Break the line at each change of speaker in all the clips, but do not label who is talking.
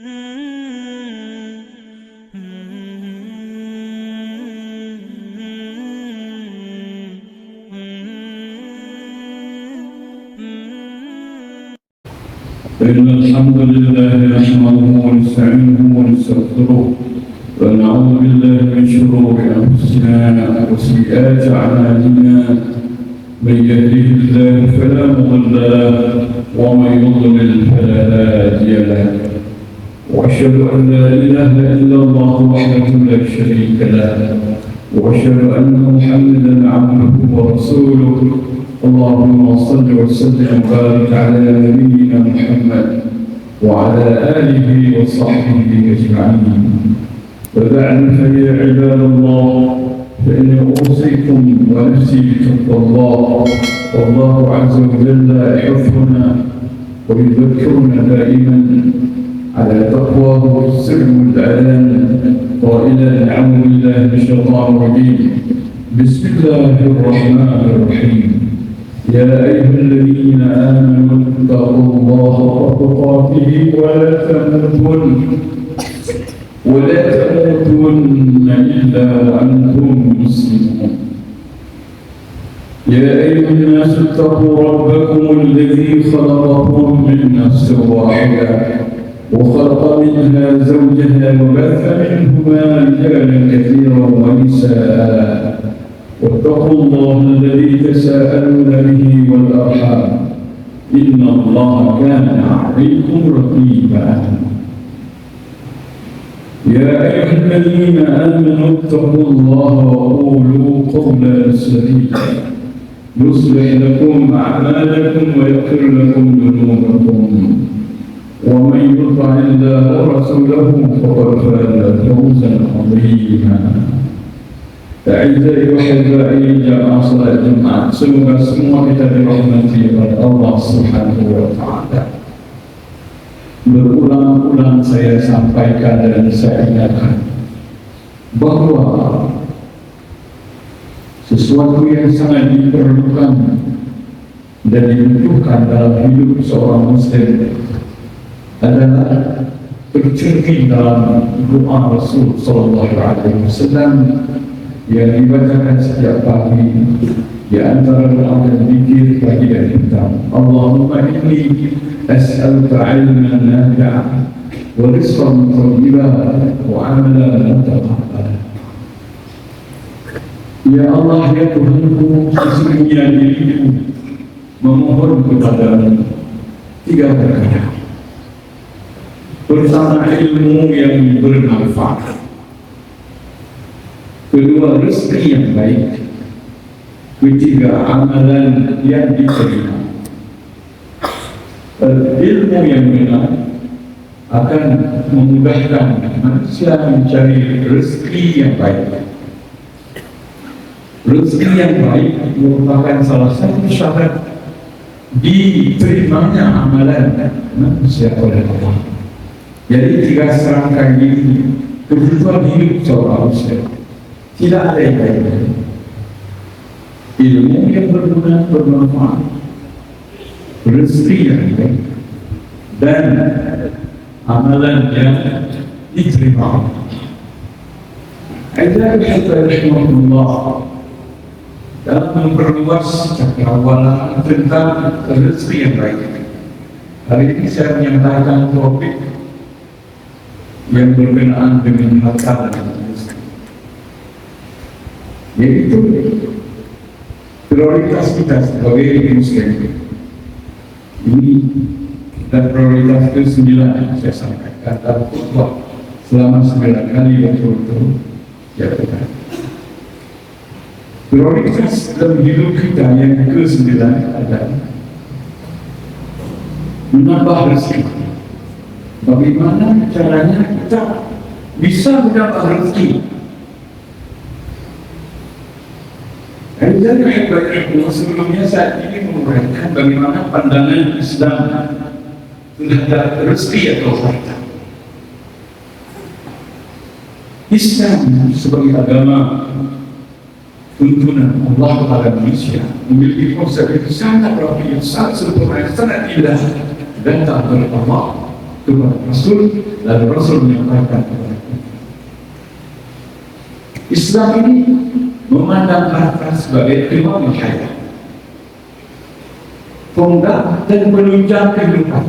إن الحمد لله نحمده ونستعينه ونستغفره ونعوذ بالله من شرور أنفسنا وسيئات أعمالنا من يهده الله فلا مضل له ومن يضلل فلا هادي له وأشهد أن لا إله إلا الله وحده لا شريك له وأشهد أن محمدا عبده ورسوله اللهم صل وسلم وبارك على نبينا محمد وعلى آله وصحبه أجمعين. وبعد فيا عباد الله فإني أوصيكم ونفسي بتقوى الله، والله عز وجل يحثنا ويذكرنا دائما على تقواه السر والإعلان قائلا أعوذ بالله من الشيطان الرجيم بسم الله الرحمن الرحيم يا أيها الذين آمنوا اتقوا الله حق تقاته ولا تموتن إلا وأنتم مسلمون. يا أيها الناس اتقوا ربكم الذي خلقكم من نفس واحدة وخلق منها زوجها وبث منهما رجالا كثيرا ونساء واتقوا الله الذي تساءلون به والأرحام إن الله كان عليكم رقيبا. يا أيها الذين آمنوا اتقوا الله وقولوا قولا سديدا يصلح لكم أعمالكم ويغفر لكم ذنوبكم ومن يطع الله ورسوله فقد فاز فوزا عظيما. Ta'izai wa hibbai jamaah salat Jumat, semoga semua kita dirahmati oleh Allah Subhanahu wa Ta'ala. Berulang-ulang saya sampaikan dan saya ingatkan bahwa sesuatu yang sangat diperlukan dan dibutuhkan dalam hidup seorang muslim adalah tercermin dalam doa Rasul sallallahu alaihi wasallam yang dibacakan setiap pagi di antara doa dan zikir pagi dan petang. Allahumma inni as'aluka 'ilman nafi'an wa rizqan thayyiban wa 'amalan mutaqabbalan. Ya Allah, ya Tuhanku, sesungguhnya diriku memohon kepadamu tiga perkara. Pertama, ilmu yang bermanfaat. Kedua, rezeki yang baik. Ketiga, amalan yang diterima. Ilmu yang benar akan memudahkan manusia mencari rezeki yang baik. Rezeki yang baik merupakan salah satu syarat diterimanya amalan manusia oleh Allah. Jadi tiga serangkaian ini kebutuhan hidup seorang muslim. Tidak ada yang lain. Ilmu yang berguna, bermanfaat, rezeki yang baik, dan amalan yang diterima. Ajar kita rahimahullah dalam memperluas cakrawala tentang rezeki yang baik. Hari ini saya menyampaikan topik yang berkenaan dengan harta dan rezeki, yaitu prioritas kita sebagai muslim. Ini dan prioritas ke-9 yang saya sampaikan dalam khutbah selama 9 kali betul-betul jatuhkan. Prioritas dalam hidup kita yang ke-9 adalah menambah rezeki. Bagaimana caranya kita bisa menambah rezeki? Jadi sebelumnya saat ini menguraikan bagaimana pandangan Islam terhadap rezeki atau harta. Islam sebagai agama tuntunan Allah kepada manusia memiliki konsep yang sangat rapi, sangat sempurna, sangat indah, datang dari Allah kepada Rasul, lalu Rasul menyampaikan kepada kita. Islam ini memandang harta sebagai qimamul hayat, tonggak dan penunjang kehidupan.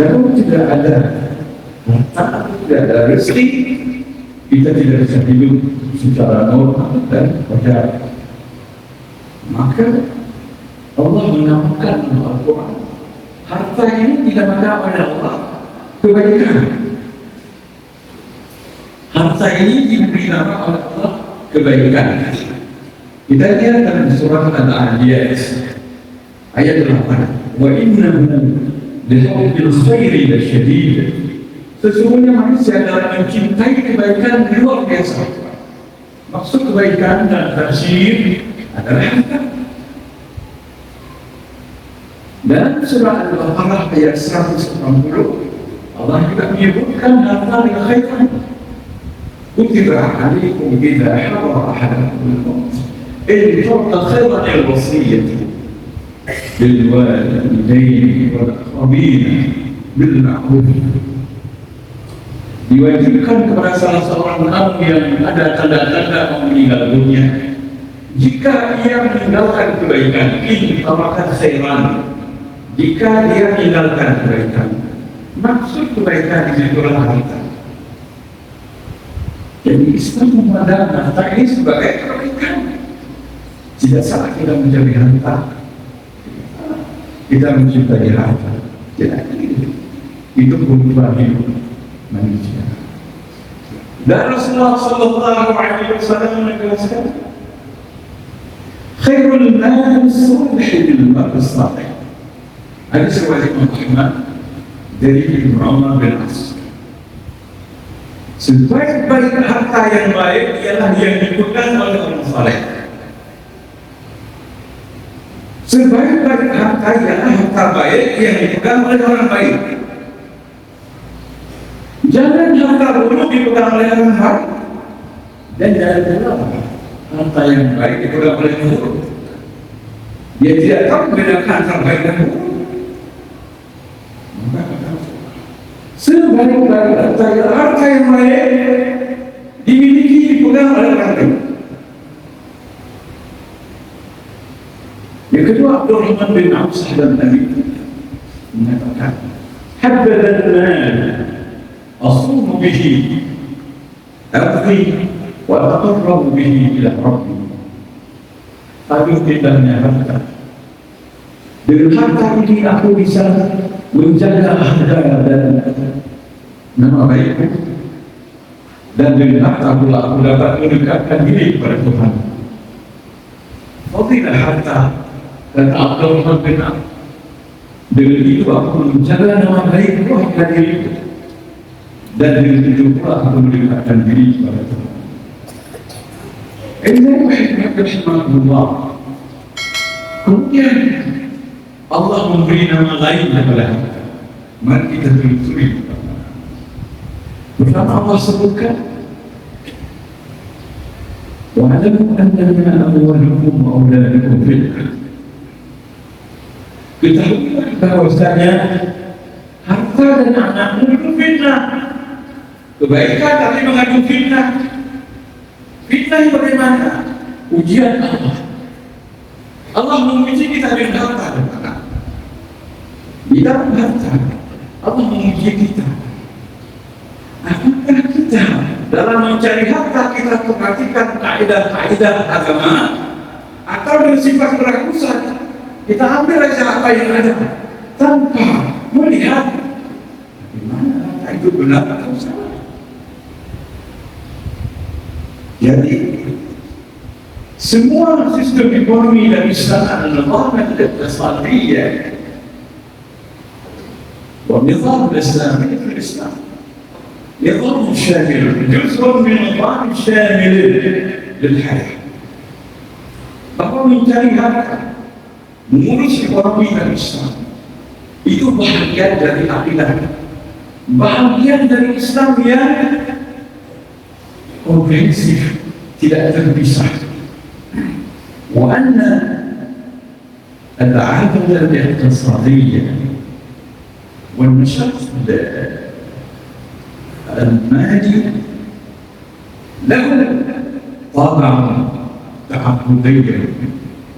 Kalau tidak ada harta, tidak ada rezeki, kita tidak bisa hidup secara normal dan wajar. Maka Allah menamakan dalam Al-Quran, harta ini tidak ada pada Allah kebaikan. Harta ini diberi nama oleh Allah kebaikan. Kita lihat dalam surat Al-Adiyat ayat 8, wa innahu lihubbil khairi lasyadid. Sesungguhnya manusia dalam mencintai kebaikan luar biasa. Maksud kebaikan dan tafsir adalah harta. Dalam surah Al-Baqarah ayat 180, Allah juga menyebutkan harta dengan khairan. كتب عليكم إذا حضر أحدكم الموت إن ترك خيرا الوصية للوالدين والأقربين بالمعروف. Diwajibkan kepada salah seorang anak yang ada tanda-tanda mau meninggal dunia, jika ia meninggalkan kebaikan, in taraka khairan, jika dia meninggalkan kebaikan. Maksud kebaikan itu adalah harta. Jadi Islam memandang harta ini sebagai kebaikan. Tidak salah kita mencari harta, kita mencintai harta. Tidak, itu kebutuhan hidup manusia. Dan Rasulullah Sallallahu Alaihi Wasallam menegaskan, khairul mal sulh bil mal salih. Ada riwayat Muhammad dari Ibnu Umar bin As. Sebaik-baik harta yang baik ialah yang dipegang oleh orang saleh. Sebaik-baik harta ialah harta baik yang dipegang oleh orang baik. Jangan harta buruk dipegang oleh orang baik, dan jangan pula harta yang baik dipegang oleh orang buruk. Dia tidak tahu membedakan antara baik dan buruk. Sebaik-baik harta yang baik dimiliki, dipegang oleh orang baik. Yang kedua, Abdurrahman bin Auf sahabat Nabi mengatakan, habbadan mal asumu bihi abdi wa taqarrabu bihi ila rabbi. Tapi indahnya harta. Dengan harta ini aku bisa menjaga harga dan nama baikku, dan dengan harta pula aku dapat mendekatkan diri kepada Tuhan. Fadilah harta dan Abdurrahman bin Auf. Dengan itu aku menjaga nama baik harga diriku, dan dengan itu pula aku mendekatkan diri kepada Tuhan. Ini rahimahullah. Kemudian Allah memberi nama lain kepada kita. Mari kita telusuri. Pertama Allah sebutkan, wa'alamu annama amwalukum wa auladukum fitnah. Ketahuilah bahwasanya harta dan anakmu itu fitnah. Kebaikan tapi mengandung fitnah. Fitnah bagaimana? Ujian Allah. Allah menguji kita dengan harta dan anak. Di dalam harta, Allah menguji kita. Apakah kita dalam mencari harta kita perhatikan kaidah-kaidah agama, atau dengan sifat keragusan kita ambil saja apa yang ada tanpa melihat di mana harta itu benar atau salah. Jadi semua sistem ekonomi dan Islam adalah al-iqtisadiyah. والنظام الإسلامي في الإسلام نظام شامل، جزء من نظام شامل للحياة. Bahwa mencari harta, mengurus ekonomi dan Islam itu bahagian dari akidah, bahagian dari Islam yang komprehensif, tidak terpisah. وأن العمل الاقتصادي والنشاط المادي له طابع تعبدي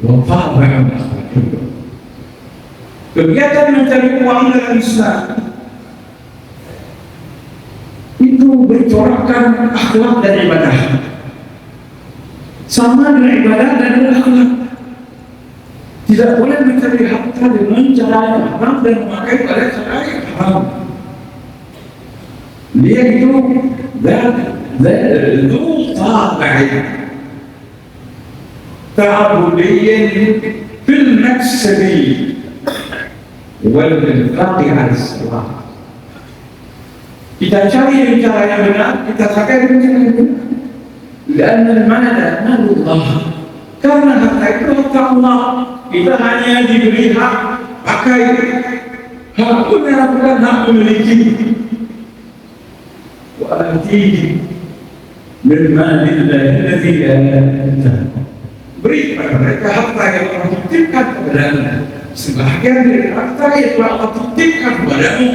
وطابع أخلاقي. Kegiatan mencari uang dalam Islam itu bercorakkan akhlak dan ibadah, sama dengan ibadah dan akhlak. Tidak boleh mencari harta dengan cara yang haram dan memakai pada cara yang haram. Dia itu ذو طابع تعبدي في المكسب والإنفاق على الصلاة. Kita cari yang cara yang benar, kita pakai dengan cara yang benar. Karena المال مال الله. Karena harta itu harta Allah. Kita hanya diberi hak pakai, hak punya bukan hak memiliki. وآتيه من مال الله الذي آتاه. Beri kepada mereka harta yang Allah titipkan kepadamu. Sebahagian dari harta yang Allah titipkan kepadamu.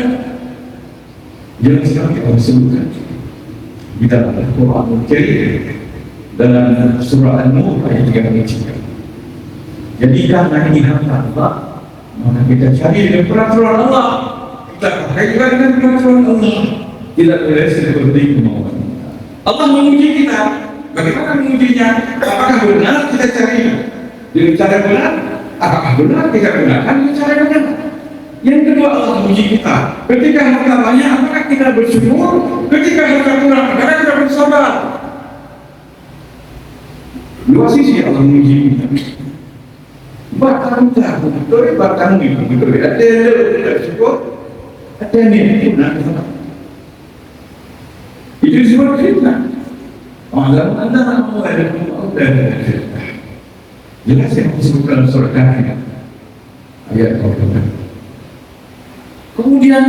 Jangan sekali Allah sebutkan di dalam Al-Quran Al-Karim dalam surah An-Nur ayat 33. Jadi karena ini harta Allah, maka kita cari dengan peraturan Allah, kita pakai juga dengan peraturan Allah. Tidak boleh seperti kemauan Allah. Menguji kita, bagaimana mengujinya? Apakah benar kita cari dengan cara benar? Apakah benar kita gunakan dengan cara benar? Yang kedua, Allah menguji kita. Ketika harta banyak, apakah kita bersyukur? Ketika harta kurang, apakah kita bersabar? Dua sisi Allah menguji kita. Bahkan kita betul, bahkan betul. Ada yang tidak syukur, ada yang tidak benar. Itu disebut fitnah. Malam anda mengadakan Allah fitnah. Jelas yang disebutkan dalam surah Kahfi ayat 40. Kemudian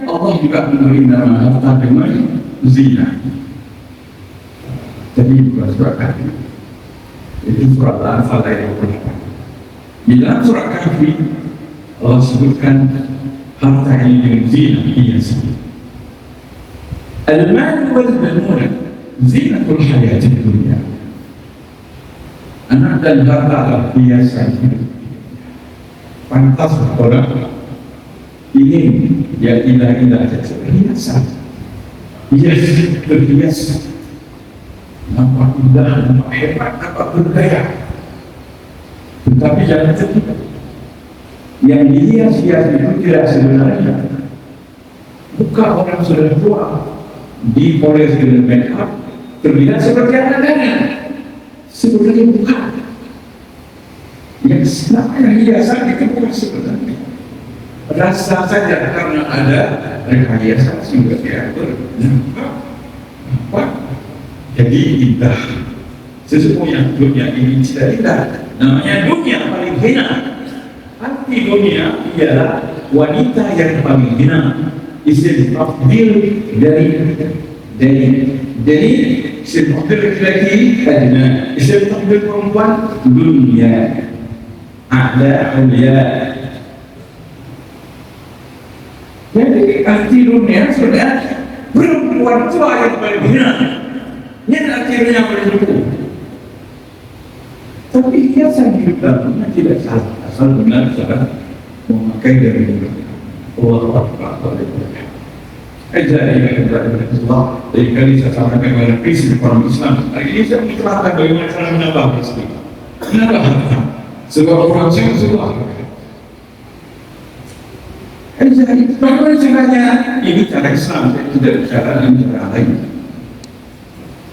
Allah juga memberi nama harta dengan zina. Jadi bukan surah Kahfi, itu surah Al-Anfal ayat 28. Di dalam surah Kahfi Allah sebutkan harta ini dengan zina hiasan. المال والبنون زينة الحياة الدنيا. Anak dan harta adalah hiasan. Pantas orang ingin yang indah-indah saja hiasan. Hias berhias, nampak indah, nampak hebat, nampak berdaya. Tetapi jangan tertipu. Yang dihias-hias itu tidak sebenarnya. Bukan orang sudah tua dipoles dengan make up terlihat seperti anak-anak, sebenarnya bukan. Yang namanya hiasan itu bukan sebenarnya rasa saja, karena ada rekayasa sehingga dia nampak jadi indah. Sesungguhnya dunia ini tidak indah, namanya dunia paling hina. Arti dunia ialah wanita yang paling hina. Isim tafdil dari isim tafdil laki-laki adna, isim tafdil perempuan dunia a'la ulia. Jadi arti dunia sudah perempuan tua yang paling hina. Ini akhirnya paling buruk. Tapi hiasan kita tidak salah, asal benar cara memakai dari dunia. Allah Akbar. Ajaib Allah. Dari kali saya sampaikan kepada prinsip orang Islam. Hari ini saya mencerahkan bagaimana cara menambah prinsip. Menambah harta. Sebab orang saya semua. Ajaib. Bagaimana caranya? Ini cara Islam. Tidak cara yang cara lain.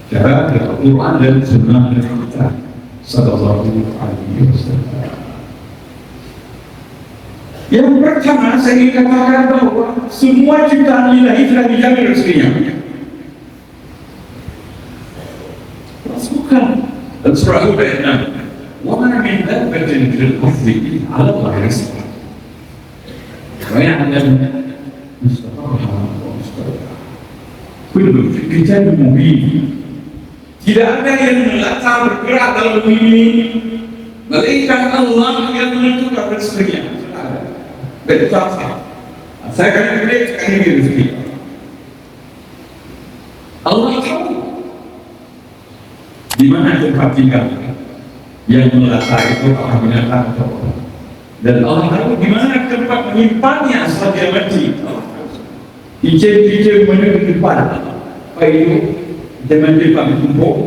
Cara Al-Quran dan Sunnah dari kita. Sallallahu alaihi wasallam. Yang pertama saya ingin katakan bahwa semua ciptaan ilahi telah dijamin rezekinya. Masukkan surah Al-Baqarah. Wa ma min dabbatin fil ardi illa 'ala Allahi rizquha. Wa ya'lamu mustaqarraha wa mustaqarraha. Kullu fi kitabin mubin. Tidak ada yang melata bergerak dalam bumi ini melainkan Allah yang menentukan rezekinya. Betapa Saya akan pilih sekarang ini rezeki. Allah tahu di mana tempat tinggal yang melata itu orang binatang atau orang. Dan Allah tahu di mana tempat menyimpannya setelah dia mati. Icip-icip mana ke depan. Apa itu? Jangan dia pakai tumpuk.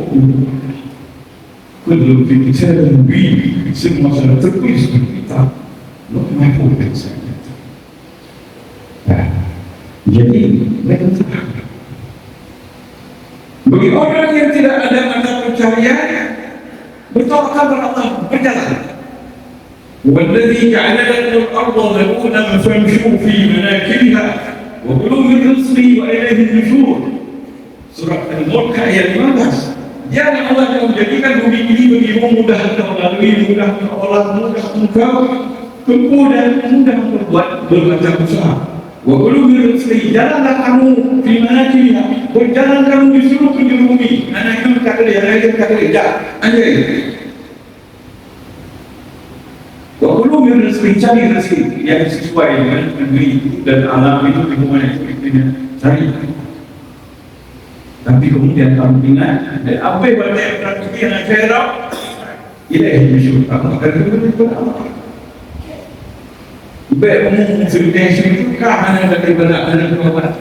Kalau kita lebih semua sudah tertulis kita belum mampu saja. Jadi mereka tidak. Bagi orang yang tidak ada mata pencaharian, bertawakal kepada Allah, berjalan. Walladzi ja'ala lakum al-ardha dhalulan famshu fi manakibiha wa kulu min rizqihi wa ilayhi an-nushur. Surah Al-Mulk ayat 15. Dia yang Allah yang menjadikan bumi ini begitu mudah engkau lalui, mudah engkau olah, mudah engkau tempuh dan mudah membuat bermacam usaha. Wa qulu bi rizqi, jalanlah kamu di mana kini, berjalan kamu di seluruh penjuru bumi. Anak itu kata dia, anak itu kata dia, anjay. Wa qulu bi rizqi, cari rezeki yang sesuai dengan negeri dan alam itu di mana itu cari. Tapi kemudian kamu ingat, dan apa yang berada dalam pikiran akhirat, ilahi bersyukur. Maka itu Allah. Baik umum sudah syukur mana dari benak keluar.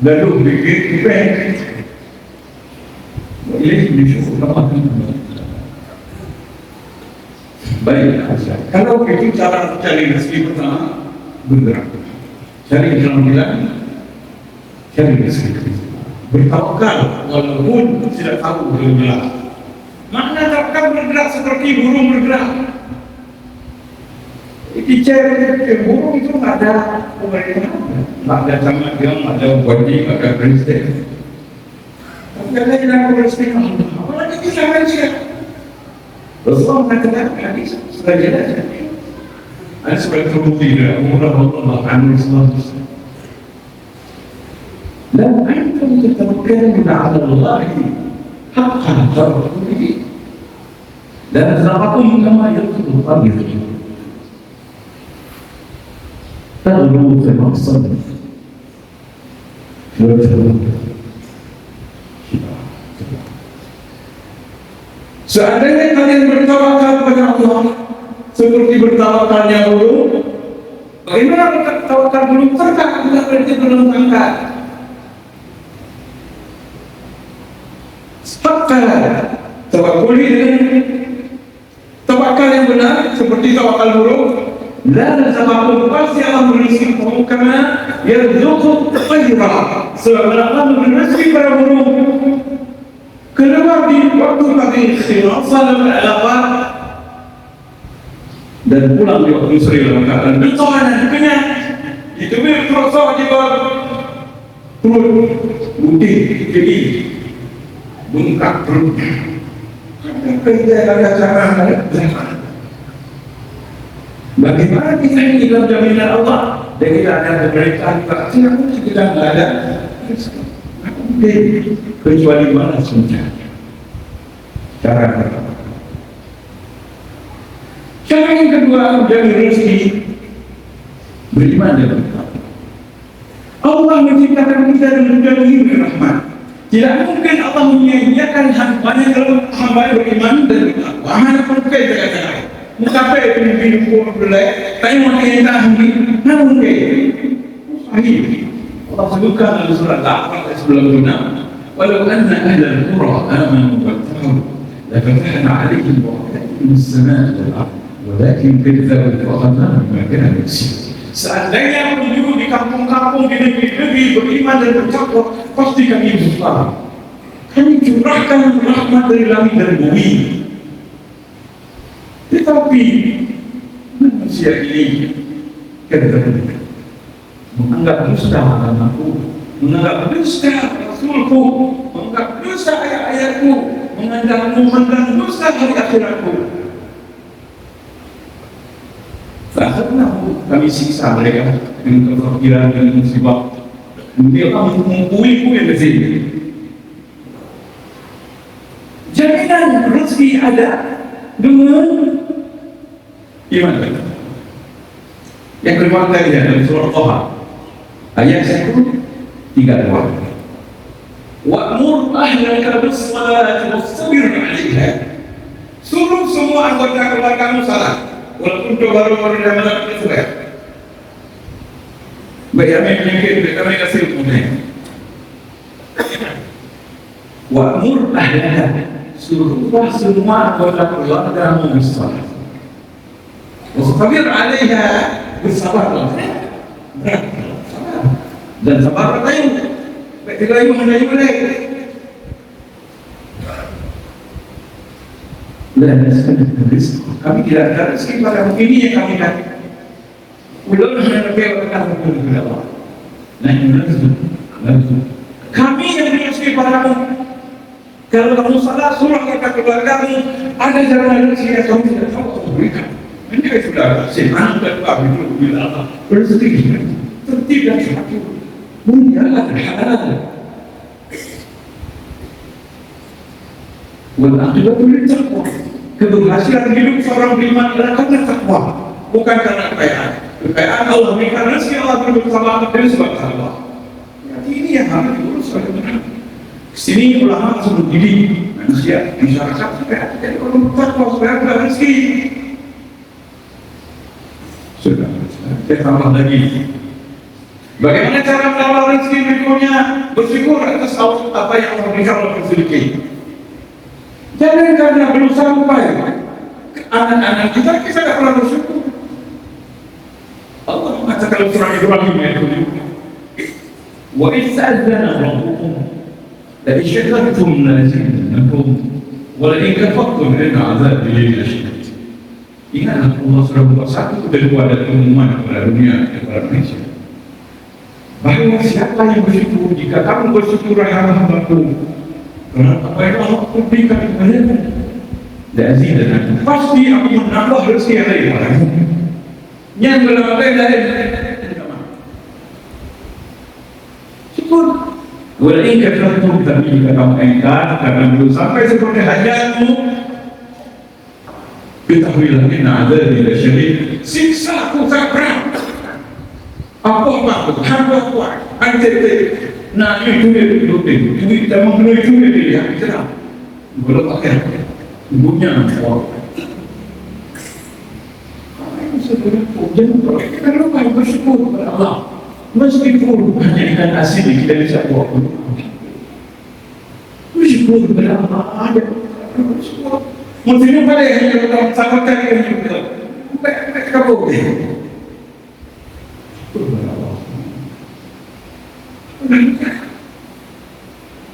Lalu fikir baik. Ilahi bersyukur Allah. Baik. Kalau itu cara cari rezeki pertama, bergerak. Cari jalan-jalan, cari rezeki. Bertawakal walaupun tidak tahu bergerak. Makna tawakal bergerak seperti burung bergerak. Dicari burung itu tak ada pemerintah, tak ada sama dia, tak ada wajib, tak ada presiden. Tapi kalau kita presiden, apalagi kita manusia. Rasulullah mengatakan hadis sebagai saja. Ada sebagai terbukti dari Allah Anhu Islam. Dan antum tatawakkaluna 'ala Allah haqqan tawakkuli. Dan razaqakum kama yarzuqul tayr. Tad'u fi maqsad. Seandainya kalian bertawakal kepada Allah seperti bertawakalnya burung, bagaimana bertawakal burung terbang tidak berarti burung angkat? Tawakal dengan tawakal yang benar seperti tawakal burung. La razaqakum, pasti Allah memberi kamu karena yarzuqu tayra. Sebab Allah memberi rezeki para burung. Kenapa di waktu kami salam al-alaqah dan pulang di waktu sore dalam keadaan bertahan dan kenyang. Itu berproses di bawah perut putih jadi bengkak perut. Kita ada cara bagaimana kita ini dalam jaminan Allah dan kita ada pemerintahan kita tidak ada kecuali mana saja cara pertama. Cara yang kedua menjadi rezeki beriman dengan Allah menciptakan kita dengan diri rahmat. Tidak mungkin Allah menyia-nyiakan hambanya kalau hamba beriman dan bertakwa. Mana pun kita katakan mengapa pemimpin pun belai tapi mungkin tak mungkin sahih. Allah sebutkan dalam surat Al-A'raf sebelum itu, walau anna ahlal qura amanu wattaqu lafatahna 'alaihim barakatin minas samaa'i wal ardh walakin kadzdzabu fa'akhadnahum bima kanu yaksibun. Seandainya penduduk di kampung-kampung di negeri-negeri beriman dan bertakwa, pasti kami berusaha. Kami curahkan rahmat dari langit dan bumi. Tetapi manusia ini kadang-kadang menganggap dusta agamaku, menganggap dusta Rasulku, menganggap dusta ayat-ayatku, menganggap dusta hari akhiratku. Akhirnya kami siksa mereka dengan kefakiran dan musibah. Mungkin Allah mengumpulku yang kesini. Jaminan rezeki ada dengan iman. Yang kedua tadi dalam surah Taha Ayat 132. Wa'mur ahlaka bis-salati wastabir 'alaiha. Suruh semua anggota keluargamu salat, walaupun kau baru dalam itu ya. Baik, kami kasih umumnya. Wa'mur ahlaka, suruhlah semua anggota keluargamu bis-salat. Wastabir 'alaiha, bersabarlah. Dan sabar kayu. Ketika ibu hendak mulai, dan kami tidak ada rezeki pada ini yang kami dapat. Ulun hendak berkata kepada Allah. Nah ini kami yang beri rezeki padamu. Kalau kamu salah surah kata keluargamu, ada jalan rezeki yang kamu tidak tahu kamu berikan. Ini sudah senang dan bagus bila Allah rezeki tertib dan satu. Munyalah halal. Wal aqibatu lit taqwa. Keberhasilan hidup seorang beriman adalah karena takwa, bukan karena kekayaan. Kekayaan Allah berikan rezeki, Allah bersama dengan sebab takwa. Jadi ini yang harus diurus oleh benar. Sini ulama langsung mendidik manusia, masyarakat supaya jadi orang takwa supaya ada rezeki. Sudah, kita tambah lagi. Bagaimana cara mendapat rezeki berikutnya? Bersyukur atas apa yang Allah berikan oleh rezeki. Jangan karena berusaha upaya anak-anak kita tidak pernah bersyukur. Allah mengatakan surah Ibrahim ayat 7. Wa idza'adzana rabbukum la in syakartum la azidannakum wa la in kafartum inna 'adzabi lasyadid. Ingat Allah sudah buat satu dan dua dari pengumuman kepada dunia kepada manusia. Bahwa siapa yang bersyukur, jika kamu bersyukur hamba-hambaku, karena apa yang Allah berikan kepadamu, dan pasti aku menambah rezeki yang lain padamu. Yang berlaku lain, syukur. Walaupun kafartum, tapi jika kamu engkar karena belum sampai seperti hajatmu, ketahuilah inna 'adzabi lasyadid. Siksaku sangat berat. Apa hamba kuat anjir nak duit tak mengenai duit dia cerah belum pakai ibunya kuat jangan kita lupa bersyukur kepada Allah meskipun hanya ikan asin kita bisa buat bersyukur kepada Allah ada bersyukur mungkin pada yang kita sahabat yang kita mereka boleh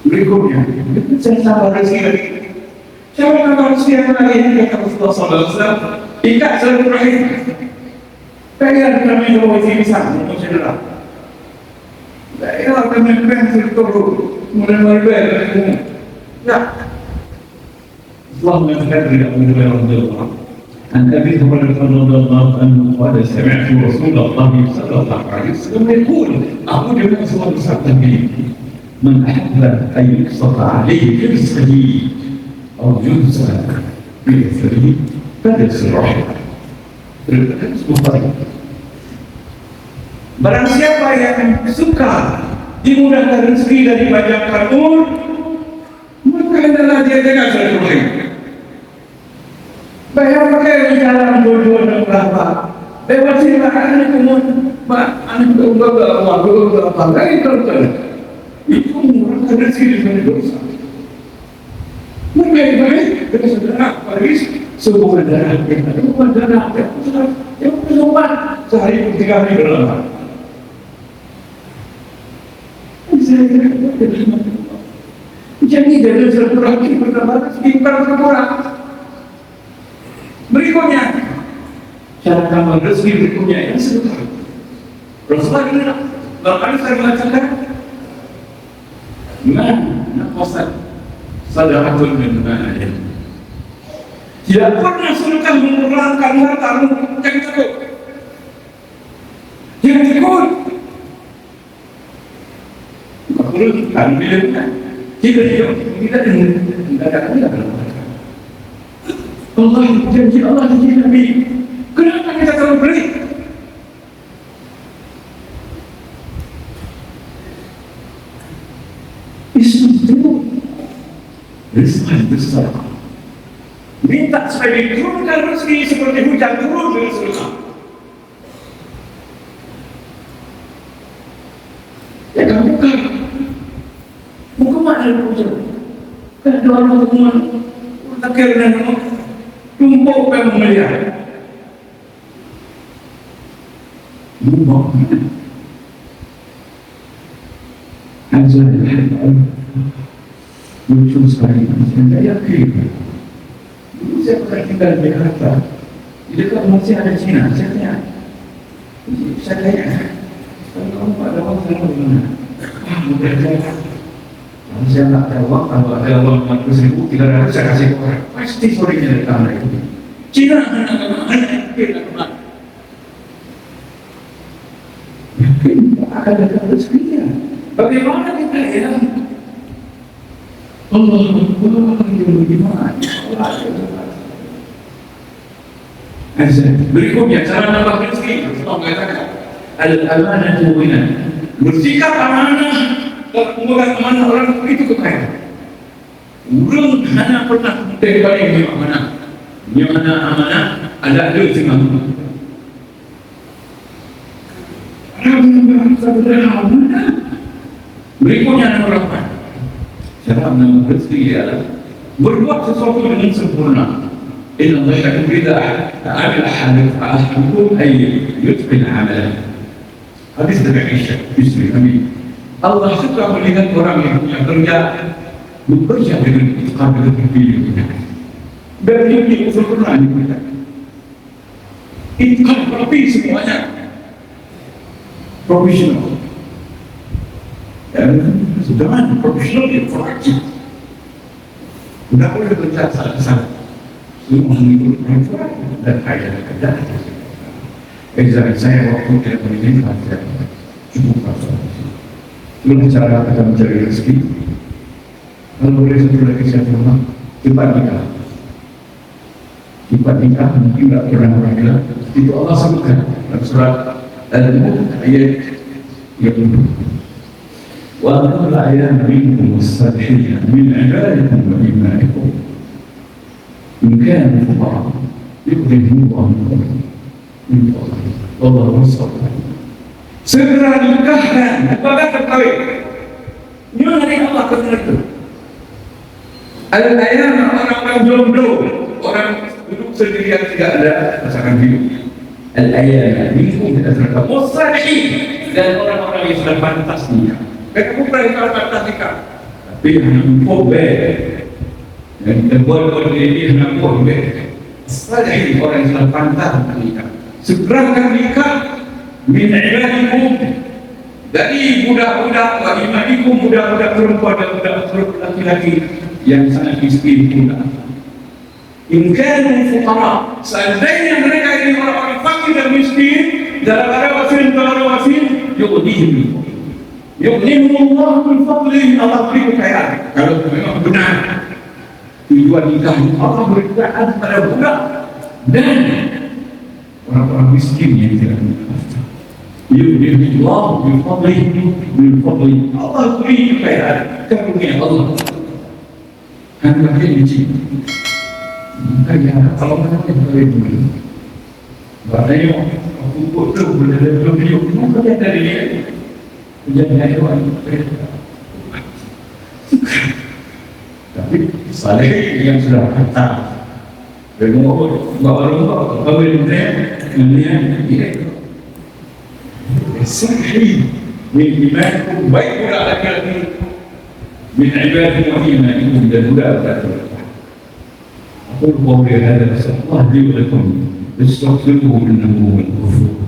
berikutnya saya sabar rezeki. Siapa yang rezeki yang lagi kata Rasulullah SAW ikat silaturahim. Kaya kami bawa sini sama saudara. Kaya kami pengen turun mulai ya. Allah mengatakan tidak boleh Allah. عن أبي هريرة رضي الله عنه قال سمعت رسول الله صلى الله عليه وسلم يقول أقول لك صلى الله عليه وسلم من أحب أن يقسط عليه في رزقه أو ينسى برزقه فليصل رحمه. Barang siapa yang suka dimudahkan rezeki dari banyak umur, maka adalah dia dengan silaturahim. Bayar pakai jalan dua-dua dan berapa? Lewat sini makan kemun, anak berapa? Lagi terus itu murah rezeki dari dosa. Baik-baik kita saudara Paris sebuah darah kita, sebuah darah yang bersobat sehari 3 hari berlepas. Jadi dari silaturahim pertama sekitar berkurang. Berikutnya cara tambah rezeki berikutnya yang sedekah. Rasulullah bilang, bahkan saya mengatakan, naqasat sadaqatul min ma'in. Tidak pernah sedekah mengurangi hartamu yang cukup. Yang cukup. Perlu kami bilang, kita tidak ada. Allah janji Allah janji Nabi. Kenapa kita selalu beri? Itu rizki besar. Minta supaya diturunkan rezeki seperti hujan turun dari surga. Ya kan bukan. Bukan mana hujan. Kan doa hukuman. Akhirnya tumpuk yang melihat. Bukan. Ajaran lucu sekali. Saya yakin. Dulu saya pernah tinggal di Jakarta. Di dekat masjid ada Cina. Saya tanya, kalau kamu ada uang sama di mana? Mudah saja. Kalau saya tak ada uang, kalau ada uang 400.000, 300 saya kasih ke orang. Pasti sorenya dari kamar itu. Cina yakin akan ada rezekinya. Bagaimana kita ya? Allah bagaimana? Berikutnya cara menambah rezeki. Allah katakan al-amanah mu'minah. Bersikap amanah dan memegang amanah orang itu kekayaan. Orang hanya pernah terkait dengan amanah. Yang mana amanah ada dengan amanah. Berikutnya nomor 8. Cara menambah rezeki adalah berbuat sesuatu dengan sempurna. Inna Allah yakum idza amila ahadukum ay yutqin amalan. Hadis dari Aisyah istri Nabi. Allah suka melihat orang yang punya bekerja dengan itqan dan terpilih. Dan ini sempurna dikerjakan. Itqan rapi semuanya. Profesional. Sedangkan profesional itu praktik. Tidak boleh bekerja salah-salah. Semua mengikut perempuan dan kaya kerja. Saya waktu tidak menginginkan saya cukup pasal. Itulah cara kita mencari rezeki. Kalau boleh satu lagi saya bilang, cepat nikah. Cepat nikah mungkin tidak pernah orang bilang. Itu Allah sebutkan dalam surat Al-Mulk ayat yang وَأَنْتَ الْأَيَامَ مِنْكُمْ وَالصَّالِحِينَ مِنْ عِبَادِكُمْ وَإِمَائِكُمْ إِنْ كَانُوا فُقَرَاءَ يُغْنِيهِمُ اللَّهُ مِنْ فَضْلِهِ وَاللَّهُ وَاسِعٌ عَلِيمٌ. Segera nikahkan, apakah terkawin? Ini dari Allah kata itu. Al-ayam orang-orang jomblo, orang duduk sendirian tidak ada pasangan hidup. Al-ayam minkum tidak terkawin. Musalihin dan orang-orang yang sudah pantas nikah. Mereka bukan yang pantas nikah, tapi yang pobe, yang buat diri yang pobe. Musalihin orang yang sudah pantas nikah. Segerakan nikah. Min ibadikum dari budak-budak wa imanikum, budak-budak perempuan dan budak-budak laki-laki yang sangat miskin pula. In kanu fuqara, seandainya mereka ini orang-orang fakir dan miskin, dalam ada wasil yughnihim Allah min fadlihi. Allah beri kekayaan. Kalau memang benar tujuan nikah Allah beri kekayaan pada budak dan orang-orang miskin yang tidak nikah. Yughnihim Allah min fadlihi. Allah beri kekayaan karunia Allah. Hanya ini kaya kalau mana yang boleh beli. Bahaya aku bodoh boleh beli. Kenapa dia dari dia? Menjadi hewan. Tapi saleh yang sudah kata dengan bawa kawin dia melihat sahih min imanikum, baik pula laki-laki min ibadikum wa imanikum dan budak-budak. Aku boleh ada Allah di dalam Astaghfiruhu innahu huwal ghafur.